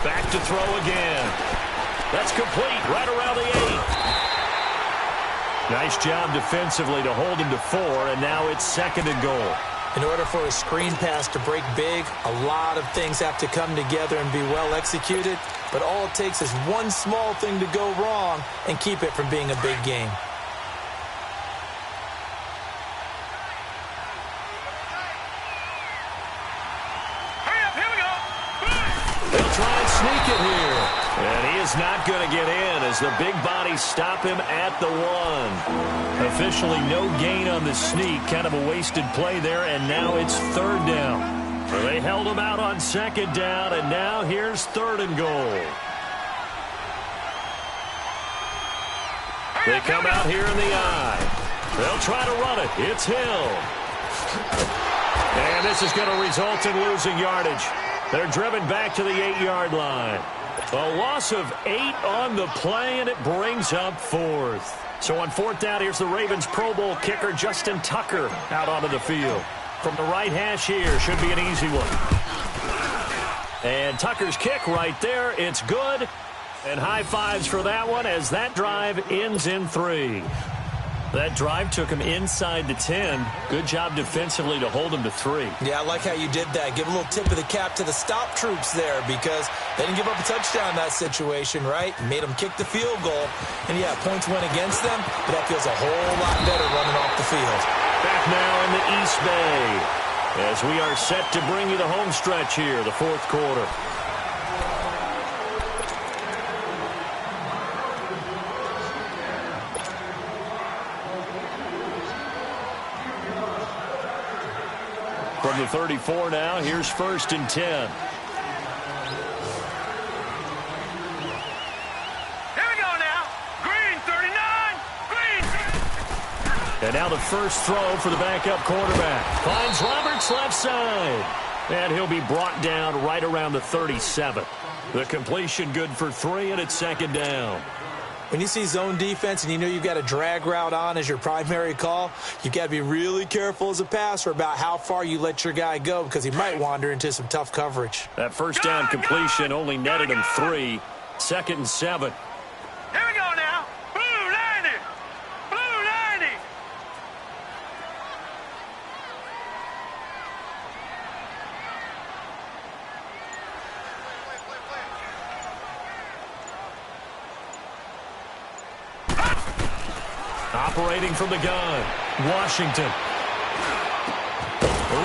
Back to throw again. That's complete right around the 8. Nice job defensively to hold him to 4, and now it's second and goal. In order for a screen pass to break big, a lot of things have to come together and be well executed, but all it takes is one small thing to go wrong and keep it from being a big game. They'll try and sneak it here. And he is not going to get in as the big bodies stop him at the 1. Officially no gain on the sneak. Kind of a wasted play there, and now it's third down. So they held him out on second down, and now here's third and goal. They come out here in the eye. They'll try to run it. It's Hill. And this is going to result in losing yardage. They're driven back to the 8-yard line. A loss of 8 on the play, and it brings up fourth. So on fourth down, here's the Ravens Pro Bowl kicker, Justin Tucker, out onto the field. From the right hash here, should be an easy one. And Tucker's kick right there, it's good. And high fives for that one as that drive ends in 3. That drive took him inside the 10. Good job defensively to hold him to 3. Yeah, I like how you did that. Give a little tip of the cap to the stop troops there because they didn't give up a touchdown in that situation, right? Made them kick the field goal. And, yeah, points went against them, but that feels a whole lot better running off the field. Back now in the East Bay as we are set to bring you the home stretch here, the fourth quarter. From the 34 now, here's first and 10. Here we go now. Green, 39. Green. And now the first throw for the backup quarterback. Finds Roberts left side. And he'll be brought down right around the 37. The completion good for 3, and it's second down. When you see zone defense and you know you've got a drag route on as your primary call, you've got to be really careful as a passer about how far you let your guy go because he might wander into some tough coverage. That first down completion only netted him 3. Second and 7. Here we go now. Blue landed. Blue landed. Operating from the gun, Washington.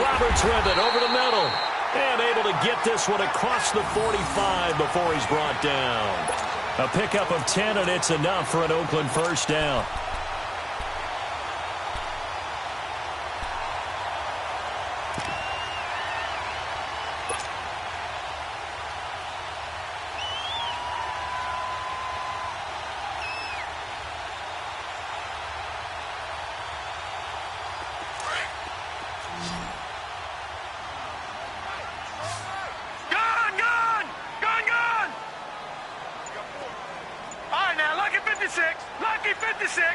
Roberts with it over the middle. And able to get this one across the 45 before he's brought down. A pickup of 10, and it's enough for an Oakland first down. Lucky 56.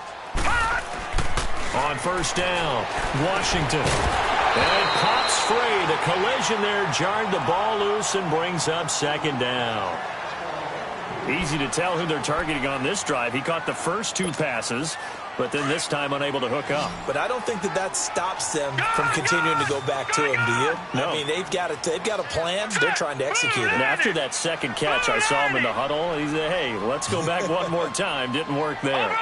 On first down, Washington. And it pops free. The collision there jarred the ball loose and brings up second down. Easy to tell who they're targeting on this drive. He caught the first 2 passes. but then this time unable to hook up. But I don't think that stops them from continuing to go back to him, do you? No. I mean, they've got a plan. They're trying to execute it. And after that second catch, I saw him in the huddle. He said, hey, let's go back one more time. Didn't work there.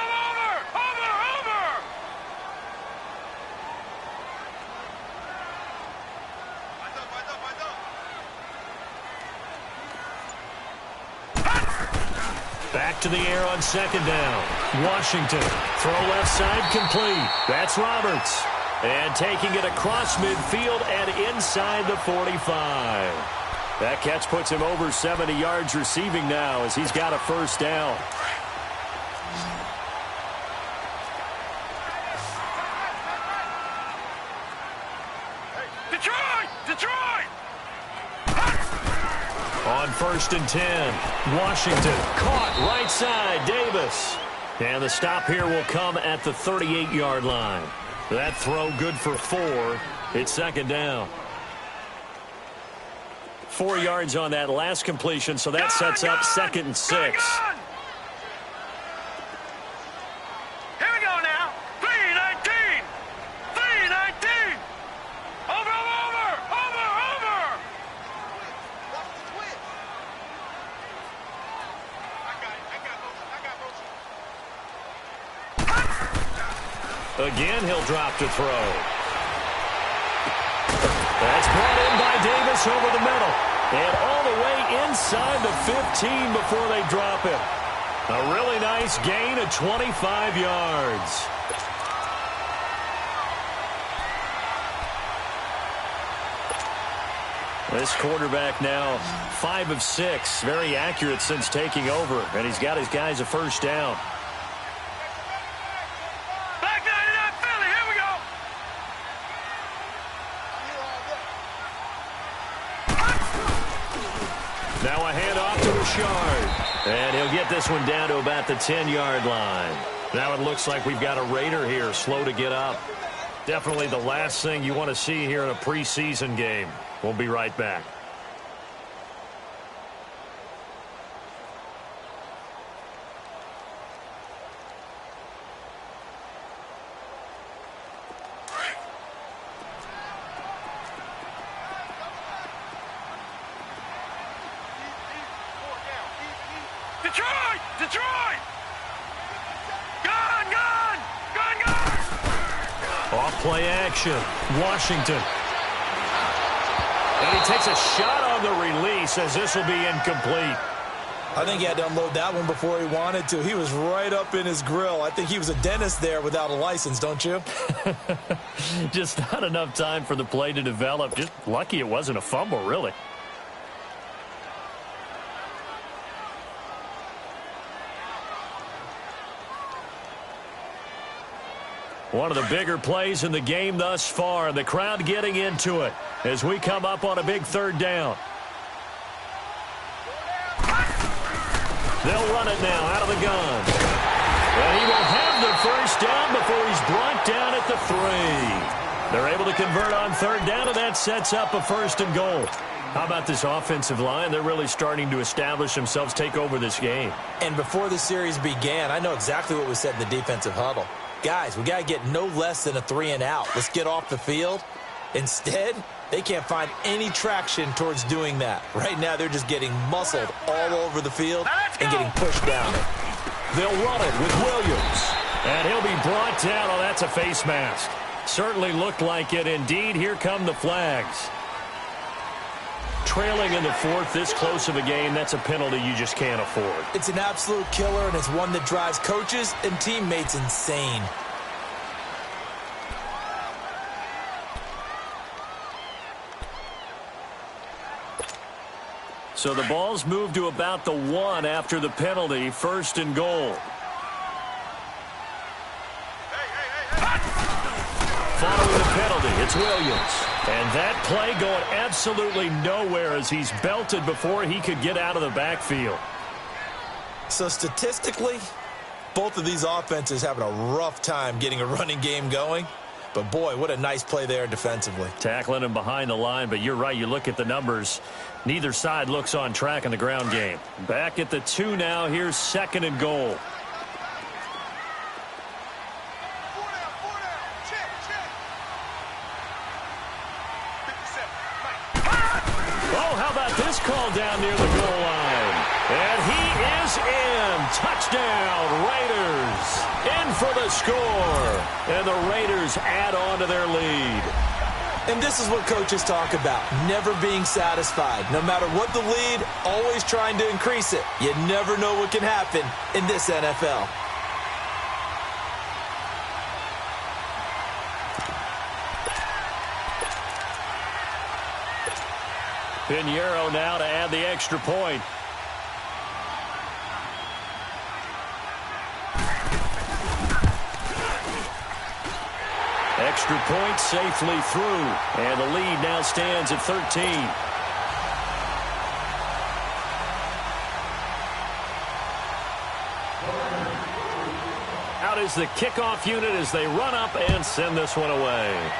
Back to the air on second down. Washington. Throw left side complete. That's Roberts. And taking it across midfield and inside the 45. That catch puts him over 70 yards receiving now as he's got a first down. Detroit! On 1st and 10, Washington caught right side, Davis. And the stop here will come at the 38-yard line. That throw good for 4. It's second down. 4 yards on that last completion, so that sets up 2nd and 6. Here we go now. 3-19. 3-19. Over. Again, he'll drop to throw. That's brought in by Davis over the middle. And all the way inside the 15 before they drop it. A really nice gain of 25 yards. This quarterback now 5 of 6. Very accurate since taking over. And he's got his guys a first down. Now a handoff to Richard. And he'll get this one down to about the 10-yard line. Now it looks like we've got a Raider here, slow to get up. Definitely the last thing you want to see here in a preseason game. We'll be right back. Detroit! Gone! Off play action. Washington. And he takes a shot on the release as this will be incomplete. I think he had to unload that one before he wanted to. He was right up in his grill. I think he was a dentist there without a license, don't you? Just not enough time for the play to develop. Just lucky it wasn't a fumble, really. One of the bigger plays in the game thus far. The crowd getting into it as we come up on a big third down. They'll run it now out of the gun. And he will have the first down before he's brought down at the 3. They're able to convert on third down, and that sets up a 1st and goal. How about this offensive line? They're really starting to establish themselves, take over this game. And before the series began, I know exactly what was said in the defensive huddle. Guys, we got to get no less than a 3 and out. Let's get off the field. Instead, they can't find any traction towards doing that. Right now, they're just getting muscled all over the field and getting pushed down. They'll run it with Williams. And he'll be brought down. Oh, that's a face mask. Certainly looked like it. Indeed, here come the flags. Trailing in the 4th, this close of a game, that's a penalty you just can't afford. It's an absolute killer, and it's one that drives coaches and teammates insane. So the ball's moved to about the 1 after the penalty, 1st and goal. Following the penalty, it's Williams. And that play going absolutely nowhere as he's belted before he could get out of the backfield. So statistically, both of these offenses having a rough time getting a running game going. But, boy, what a nice play there defensively. Tackling him behind the line, but you're right. You look at the numbers. Neither side looks on track in the ground game. Back at the 2 now. Here's 2nd and goal. called down near the goal line. And he is in. Touchdown, Raiders. In for the score. And the Raiders add on to their lead. And this is what coaches talk about, never being satisfied. No matter what the lead, always trying to increase it. You never know what can happen in this NFL. Pinheiro now to add the extra point. Extra point safely through. And the lead now stands at 13. Out is the kickoff unit as they run up and send this one away.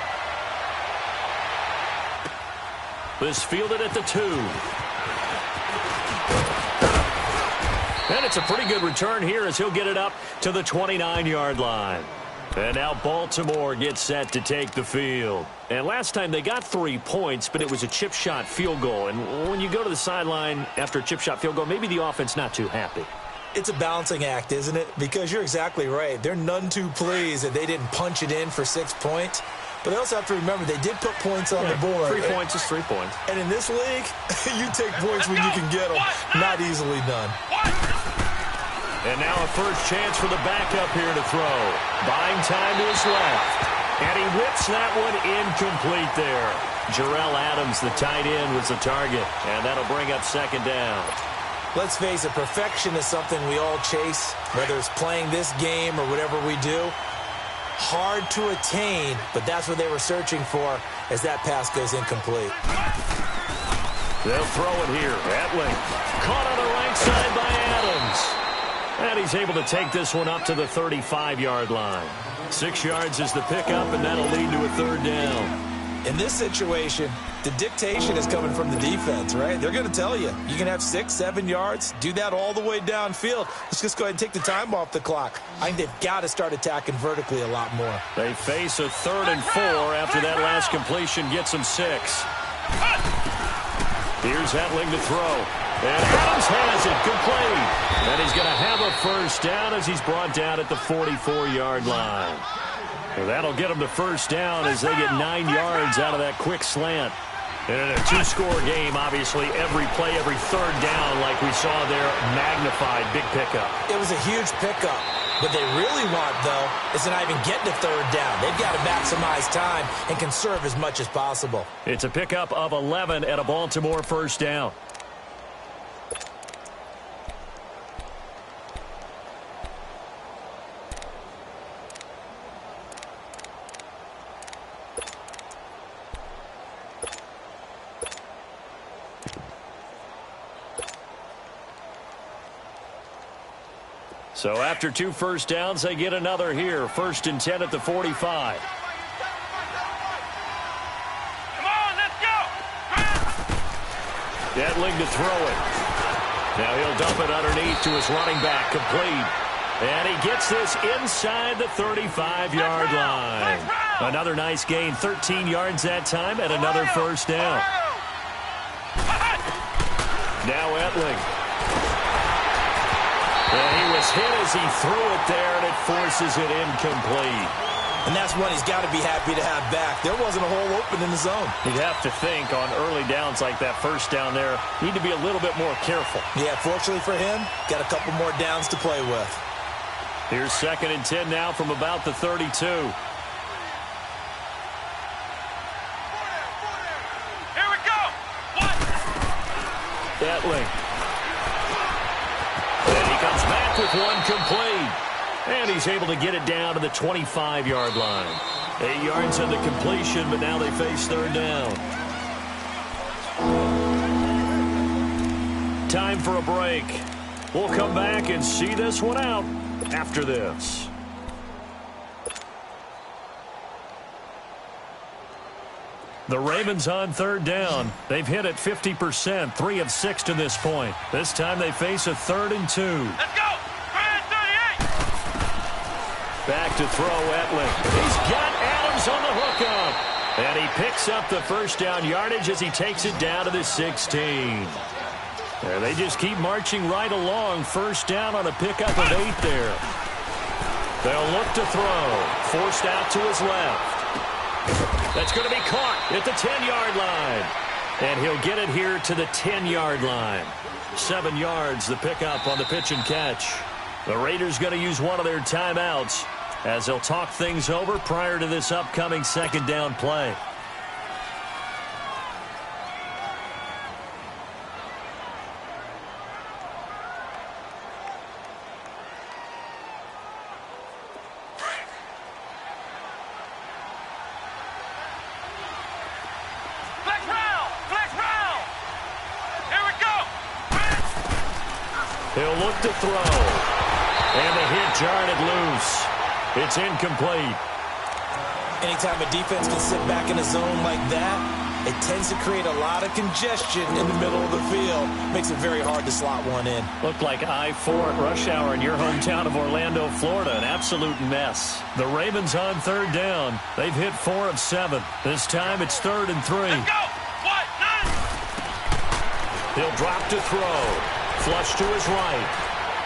This fielded at the 2. And it's a pretty good return here as he'll get it up to the 29-yard line. And now Baltimore gets set to take the field. And last time they got 3 points, but it was a chip shot field goal. And when you go to the sideline after a chip shot field goal, maybe the offense not too happy. It's a balancing act, isn't it? Because you're exactly right. They're none too pleased that they didn't punch it in for 6 points. But they also have to remember they did put points on the board. 3 points is 3 points. And in this league, you take points when you can get them. Not easily done. And now a first chance for the backup here to throw. Buying time to his left. And he whips that one incomplete there. Jarrell Adams, the tight end, was the target. And that'll bring up second down. Let's face it, perfection is something we all chase, whether it's playing this game or whatever we do. Hard to attain, but that's what they were searching for as that pass goes incomplete. They'll throw it here. Etling caught on the right side by Adams. And he's able to take this one up to the 35-yard line. 6 yards is the pickup, and that'll lead to a third down. In this situation, the dictation is coming from the defense, right? They're going to tell you, you can have 6, 7 yards, do that all the way downfield. Let's just go ahead and take the time off the clock. I think they've got to start attacking vertically a lot more. They face a 3rd and 4 after that last completion gets them 6. Here's Etling to throw. And Adams has it complete. And he's going to have a first down as he's brought down at the 44-yard line. And that'll get them to first down as they get 9 yards out of that quick slant. And in a 2-score game, obviously, every play, every third down, like we saw there, magnified, big pickup. It was a huge pickup. What they really want, though, is to not even get to third down. They've got to maximize time and conserve as much as possible. It's a pickup of 11 at a Baltimore first down. So after 2 first downs, they get another here. 1st and 10 at the 45. Come on, let's go! Etling to throw it. Now he'll dump it underneath to his running back, complete. And he gets this inside the 35-yard line. Another nice gain, 13 yards that time, and another first down. Now Etling. And he was hit as he threw it there, and it forces it incomplete. And that's one he's got to be happy to have back. There wasn't a hole open in the zone. You'd have to think on early downs like that first down there, need to be a little bit more careful. Yeah, fortunately for him, got a couple more downs to play with. Here's 2nd and 10 now from about the 32. Here we go! Etling. And he comes back with one complete. And he's able to get it down to the 25-yard line. 8 yards on the completion, but now they face third down. Time for a break. We'll come back and see this one out after this. The Ravens on third down. They've hit it 50%, 3 of 6 to this point. This time they face a 3rd and 2. Let's go! 38! Back to throw Etling. He's got Adams on the hookup. And he picks up the first down yardage as he takes it down to the 16. And they just keep marching right along. First down on a pickup of 8 there. They'll look to throw. Forced out to his left. That's going to be caught at the 10-yard line. And he'll get it here to the 10-yard line. 7 yards, the pickup on the pitch and catch. The Raiders going to use one of their timeouts as they'll talk things over prior to this upcoming second down play. He'll look to throw. And the hit jarred it loose. It's incomplete. Anytime a defense can sit back in a zone like that, it tends to create a lot of congestion in the middle of the field. Makes it very hard to slot one in. Looked like I-4 at rush hour in your hometown of Orlando, Florida. An absolute mess. The Ravens on third down. They've hit 4 of 7. This time it's 3rd and 3. Let's go. What? None. He'll drop to throw. Flush to his right.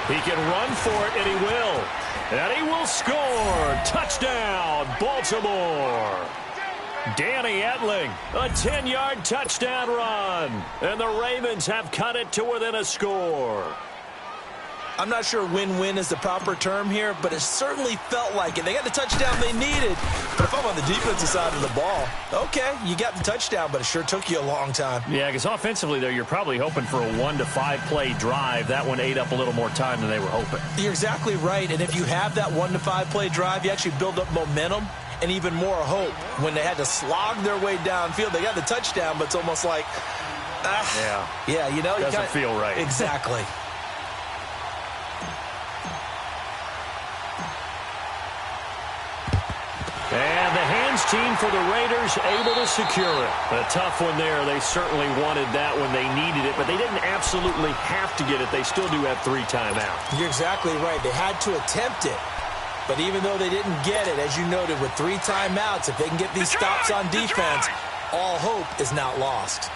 He can run for it, and he will. And he will score. Touchdown, Baltimore. Danny Etling, a 10-yard touchdown run. And the Ravens have cut it to within a score. I'm not sure win-win is the proper term here, but it certainly felt like it. They got the touchdown they needed. But if I'm on the defensive side of the ball, okay, you got the touchdown, but it sure took you a long time. Yeah, because offensively there, you're probably hoping for a 1 to 5 play drive. That one ate up a little more time than they were hoping. You're exactly right, and if you have that 1 to 5 play drive, you actually build up momentum and even more hope. When they had to slog their way downfield, they got the touchdown, but it's almost like, yeah, you know, doesn't feel right. Exactly. And the hands team for the Raiders able to secure it. A tough one there. They certainly wanted that when they needed it, but they didn't absolutely have to get it. They still do have 3 timeouts. You're exactly right. They had to attempt it. But even though they didn't get it, as you noted, with 3 timeouts, if they can get these stops on defense, all hope is not lost.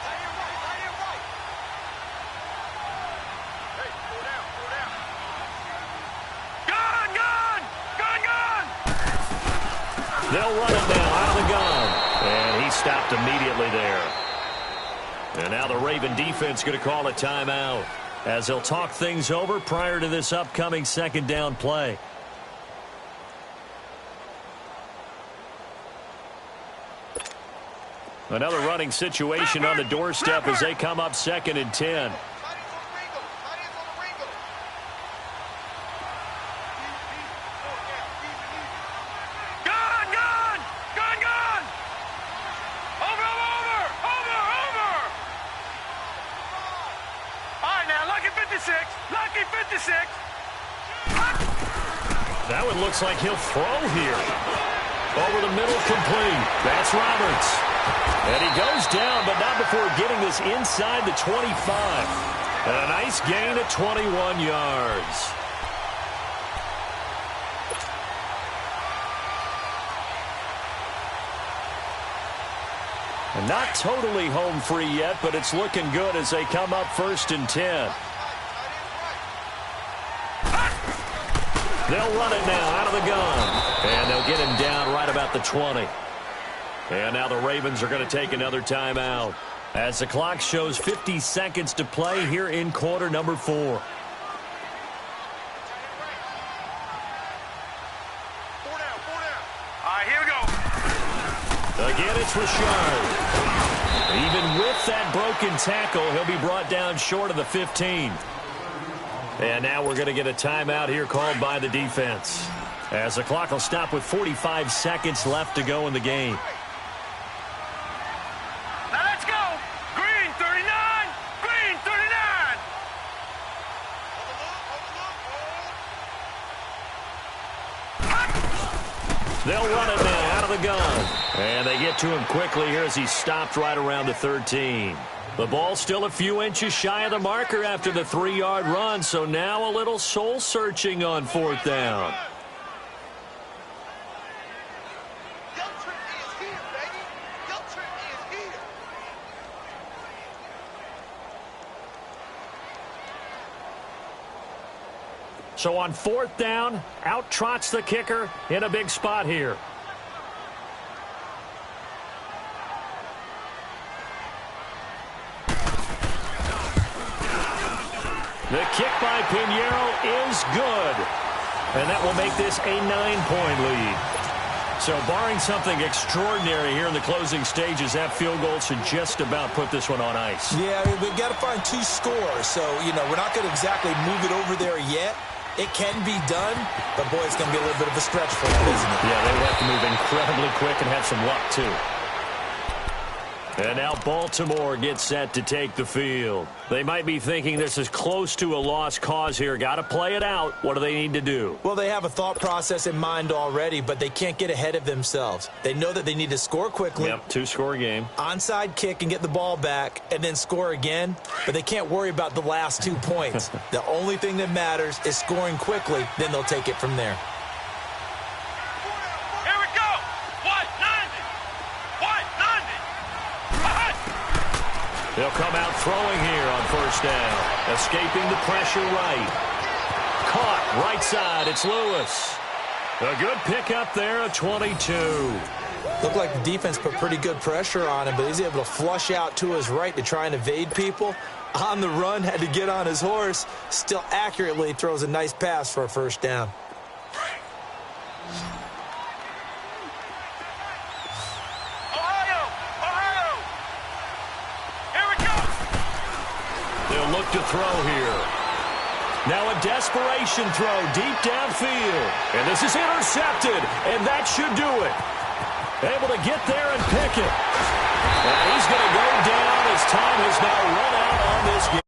They'll run it now out of the gun. And he stopped immediately there. And now the Raven defense going to call a timeout as they'll talk things over prior to this upcoming second down play. Another running situation on the doorstep as they come up 2nd and 10. That one looks like he'll throw here. Over the middle, complete. That's Roberts. And he goes down, but not before getting this inside the 25. And a nice gain at 21 yards. And not totally home free yet, but it's looking good as they come up 1st and 10. They'll run it now out of the gun. And they'll get him down right about the 20. And now the Ravens are going to take another timeout as the clock shows 50 seconds to play here in quarter number 4. 4 down. All right, here we go. Again, it's Richard. Even with that broken tackle, he'll be brought down short of the 15. And now we're going to get a timeout here called by the defense as the clock will stop with 45 seconds left to go in the game. Now let's go. Green 39. Green 39. They'll run it now out of the gun. And they get to him quickly here as he stopped right around the 13. The ball still a few inches shy of the marker after the 3-yard run, so now a little soul-searching on 4th down. So on 4th down, out trots the kicker in a big spot here. The kick by Pinheiro is good. And that will make this a 9-point lead. So barring something extraordinary here in the closing stages, that field goal should just about put this one on ice. Yeah, I mean, we've got to find 2 scores. So, we're not going to exactly move it over there yet. It can be done, but, boy, it's going to be a little bit of a stretch for them, isn't it? Yeah, they would have to move incredibly quick and have some luck, too. And now Baltimore gets set to take the field. They might be thinking this is close to a lost cause here. Got to play it out. What do they need to do? Well, they have a thought process in mind already, but they can't get ahead of themselves. They know that they need to score quickly. Yep, 2-score game. Onside kick and get the ball back and then score again, but they can't worry about the last 2 points. The only thing that matters is scoring quickly, then they'll take it from there. Here we go. 190. 190. They'll come out throwing here on 1st down. Escaping the pressure right. Caught right side. It's Lewis. A good pickup there, a 22. Looked like the defense put pretty good pressure on him, but he's able to flush out to his right to try and evade people. On the run, had to get on his horse. Still accurately throws a nice pass for a 1st down. They'll look to throw here. Now a desperation throw deep downfield. And this is intercepted, and that should do it. Able to get there and pick it. And he's going to go down as time has now run out on this game.